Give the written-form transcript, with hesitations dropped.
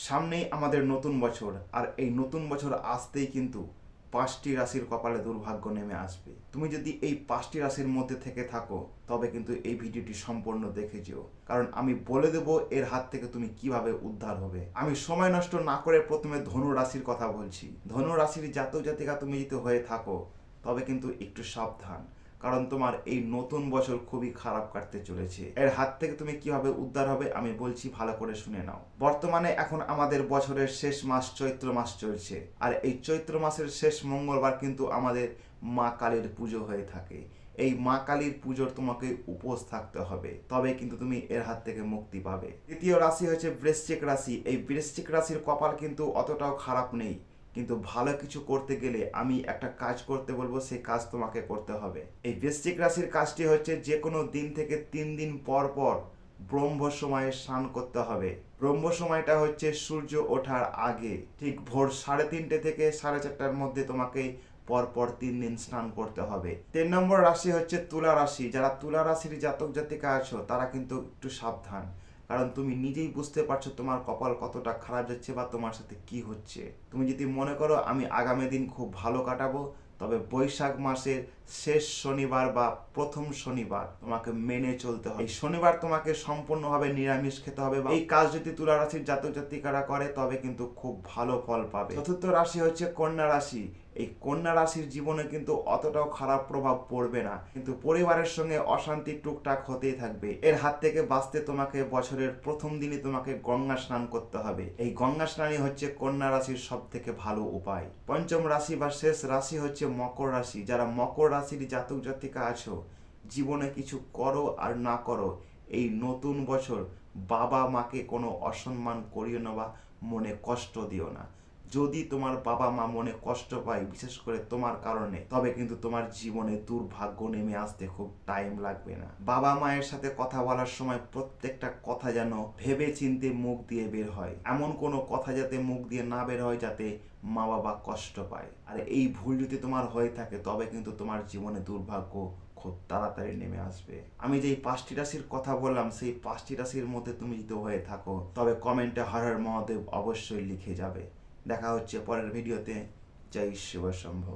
সামনেই আমাদের নতুন বছর, আর এই নতুন বছর আসতেই কিন্তু 5টি রাশির কপালে দুর্ভাগ্য নেমে আসবে। তুমি যদি এই 5টি রাশির মধ্যে থেকে থাকো তবে কিন্তু এই ভিডিওটি সম্পূর্ণ দেখে যেও, কারণ আমি বলে দেবো এর হাত থেকে তুমি কিভাবে উদ্ধার হবে। আমি সময় নষ্ট না করে প্রথমে ধনু রাশির কথা বলছি। ধনু রাশির জাতক জাতিকা তুমি যদি হয়ে থাকো তবে কিন্তু একটু সাবধান, কারণ তোমার এই নতুন বছর খুবই খারাপ কাটতে চলেছে। এর হাত থেকে তুমি কিভাবে উদ্ধার হবে আমি বলছি, ভালো করে শুনে নাও। বর্তমানে এখন আমাদের বছরের শেষ মাস চৈত্র মাস চলছে, আর এই চৈত্র মাসের শেষ মঙ্গলবার কিন্তু আমাদের মা কালীর পুজো হয়ে থাকে। এই মা কালীর পুজোর তোমাকে উপোস থাকতে হবে, তবে কিন্তু তুমি এর হাত থেকে মুক্তি পাবে। দ্বিতীয় রাশি হচ্ছে বৃশ্চিক রাশি। এই বৃশ্চিক রাশির কপাল কিন্তু অতটাও খারাপ নেই, কিন্তু ভালো কিছু করতে গেলে আমি একটা কাজ করতে বলবো, সেই কাজ তোমাকে করতে হবে। এই বৃশ্চিক রাশির কাজটি হচ্ছে যে কোনো দিন থেকে 3 দিন পর পর ব্রহ্ম সময়ে স্নান করতে হবে। ব্রহ্ম সময়টা হচ্ছে সূর্য ওঠার আগে, ঠিক ভোর 3:30 থেকে 4:30টার মধ্যে তোমাকে পরপর 3 দিন স্নান করতে হবে। 3 নম্বর রাশি হচ্ছে তুলা রাশি। যারা তুলা রাশির জাতক জাতিকা আছো তারা কিন্তু একটু সাবধান, কারণ তুমি নিজেই বুঝতে পারছো তোমার কপাল কতটা খারাপ যাচ্ছে বা তোমার সাথে কি হচ্ছে। তুমি যদি মনে করো আমি আগামী দিন খুব ভালো কাটাবো, তবে বৈশাখ মাসের শেষ শনিবার বা প্রথম শনিবার তোমাকে মেনে চলতে হবে। এই শনিবার তোমাকে সম্পূর্ণভাবে নিরামিষ খেতে হবে। এই কাজ যদি তুলা রাশির জাতক জাতিকারা করে তবে কিন্তু খুব ভালো ফল পাবে। চতুর্থ রাশি হচ্ছে কন্যা রাশি। এই কন্যা রাশির জীবনে কিন্তু অতটাও খারাপ প্রভাব পড়বে না, কিন্তু পরিবারের সঙ্গে অশান্তি টুকটাক হতেই থাকবে। এর হাত থেকে বাঁচতে তোমাকে বছরের প্রথম দিনই তোমাকে গঙ্গা স্নান করতে হবে। এই গঙ্গা স্নানই হচ্ছে কন্যা রাশির সব থেকে ভালো উপায়। পঞ্চম রাশি বা শেষ রাশি হচ্ছে মকর রাশি। যারা মকর রাশির জাতক জাতিকা আছো, জীবনে কিছু করো আর না করো, এই নতুন বছর বাবা মাকে কোনো অসম্মান করিও না বা মনে কষ্ট দিও না। যদি তোমার বাবা মা মনে কষ্ট পায় বিশেষ করে তোমার কারণে, তবে কিন্তু তোমার জীবনে দুর্ভাগ্য নেমে আসতে খুব টাইম লাগবে না। বাবা মায়ের সাথে কথা বলার সময় প্রত্যেকটা কথা যেন ভেবে চিন্তে মুখ দিয়ে বের হয়। এমন কোনো কথা যাতে মুখ দিয়ে না বের হয় যাতে মা বাবা কষ্ট পায়। আর এই ভুল যদি তোমার হয়ে থাকে তবে কিন্তু তোমার জীবনে দুর্ভাগ্য খুব তাড়াতাড়ি নেমে আসবে। আমি যেই 5টি রাশির কথা বললাম সেই 5টি রাশির মধ্যে তুমি যদি হয়ে থাকো তবে কমেন্টে হর হর মহাদেব অবশ্যই লিখে যাবে। দেখা হচ্ছে পরের ভিডিওতে। জয় শিব শম্ভু।